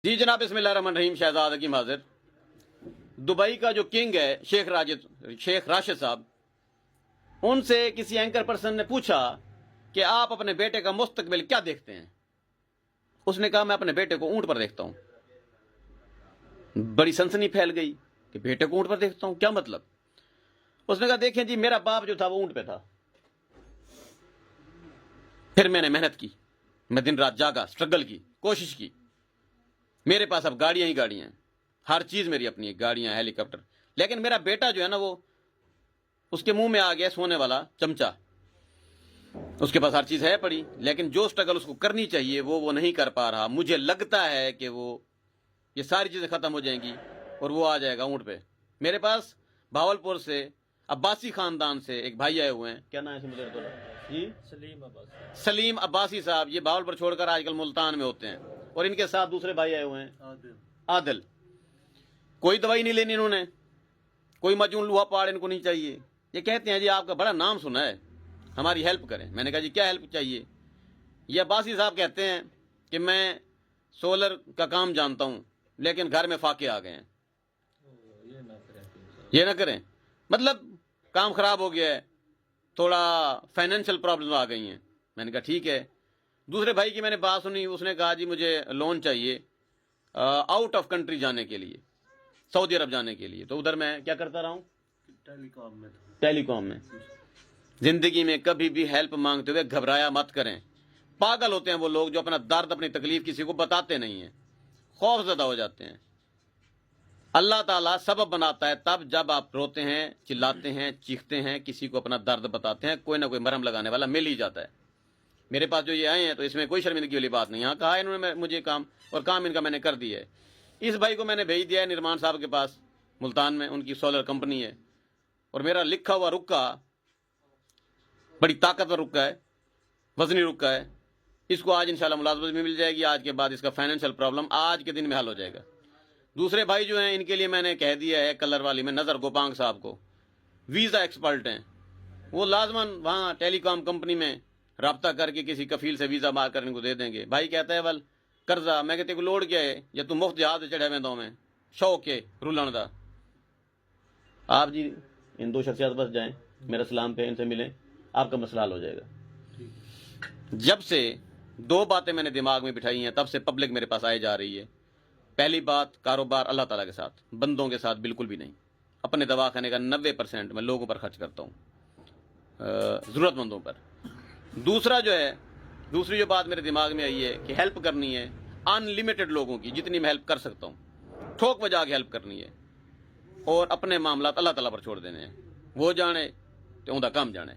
جی جناب، बिस्मिल्लाहिर्रहमानिर्रहीम। शहजाद हकीम हाजिर। दुबई का जो किंग है शेख राशिद साहब, उनसे किसी एंकर पर्सन ने पूछा कि आप अपने बेटे का मुस्तकबिल क्या देखते हैं। उसने कहा मैं अपने बेटे को ऊंट पर देखता हूं। बड़ी सनसनी फैल गई कि बेटे को ऊंट पर देखता हूं, क्या मतलब। उसने कहा देखें जी, मेरा बाप जो था वो ऊंट पे था, फिर मैंने मेहनत की, मैं दिन रात जागा, स्ट्रगल की, कोशिश की, मेरे पास अब गाड़ियां ही गाड़ियां हैं, हर चीज मेरी अपनी है, गाड़ियां, हेलीकॉप्टर। लेकिन मेरा बेटा जो है ना, वो उसके मुंह में आ गया सोने वाला चमचा। उसके पास हर चीज है पड़ी, लेकिन जो स्ट्रगल उसको करनी चाहिए वो नहीं कर पा रहा। मुझे लगता है कि वो ये सारी चीजें खत्म हो जाएंगी और वो आ जाएगा ऊंट पे। मेरे पास भावलपुर से अब्बासी खानदान से एक भाई आए हुए हैं, क्या नाम है मुझे जी? सलीम अब्बासी साहब। ये भावलपुर छोड़कर आजकल मुल्तान में होते हैं, और इनके साथ दूसरे भाई आए हुए हैं आदिल। कोई दवाई नहीं लेनी इन्होंने, कोई मजून लूहा पाड़ इनको नहीं चाहिए। ये कहते हैं जी आपका बड़ा नाम सुना है, हमारी हेल्प करें। मैंने कहा जी क्या हेल्प चाहिए। ये अब्बासी साहब कहते हैं कि मैं सोलर का काम जानता हूं, लेकिन घर में फाके आ गए हैं। ये ना करें, मतलब काम खराब हो गया है, थोड़ा फाइनेंशियल प्रॉब्लम आ गई हैं। मैंने कहा ठीक है। दूसरे भाई की मैंने बात सुनी, उसने कहा जी मुझे लोन चाहिए आउट ऑफ कंट्री जाने के लिए, सऊदी अरब जाने के लिए। तो उधर मैं क्या करता रहा हूँ, टेलीकॉम में। जिंदगी में कभी भी हेल्प मांगते हुए घबराया मत करें। पागल होते हैं वो लोग जो अपना दर्द, अपनी तकलीफ किसी को बताते नहीं हैं, खौफजदा हो जाते हैं। अल्लाह ताला सबब बनाता है तब जब आप रोते हैं, चिल्लाते हैं, चीखते हैं, किसी को अपना दर्द बताते हैं, कोई ना कोई मरहम लगाने वाला मिल ही जाता है। मेरे पास जो ये आए हैं तो इसमें कोई शर्मिंदगी वाली बात नहीं। यहाँ कहा है इन्होंने मुझे काम, और काम इनका मैंने कर दिया है। इस भाई को मैंने भेज दिया है निर्माण साहब के पास, मुल्तान में उनकी सोलर कंपनी है, और मेरा लिखा हुआ रुक्का बड़ी ताकतवर रुक्का है, वजनी रुक्का है। इसको आज इंशाल्लाह मुलाजमत भी मिल जाएगी। आज के बाद इसका फाइनेंशियल प्रॉब्लम आज के दिन में हल हो जाएगा। दूसरे भाई जो हैं इनके लिए मैंने कह दिया है कलर वाली में नज़र गोपांग साहब को, वीज़ा एक्सपर्ट हैं वो, लाजमन वहाँ टेलीकॉम कंपनी में रब्ता करके किसी कफील से वीज़ा मार कर इनको दे देंगे। भाई कहता है वल कर्जा, मैं कहते को लोड क्या है, या तू मुफ्त जहाज चढ़े में दो में शौक है रुलन दा। आप जी इन दो शख्सियात बस जाएं, मेरा सलाम पे इनसे मिलें, आपका मसला हल हो जाएगा। जब से दो बातें मैंने दिमाग में बिठाई हैं तब से पब्लिक मेरे पास आए जा रही है। पहली बात, कारोबार अल्लाह ताला के साथ, बंदों के साथ बिल्कुल भी नहीं। अपने दवाखाने का 90% मैं लोगों पर खर्च करता हूँ, ज़रूरतमंदों पर। दूसरा जो है, दूसरी जो बात मेरे दिमाग में आई है कि हेल्प करनी है अनलिमिटेड लोगों की, जितनी मैं हेल्प कर सकता हूँ ठोक बजा के हेल्प करनी है, और अपने मामला अल्लाह ताला पर छोड़ देने हैं। वो जाने तो उनका काम जाने।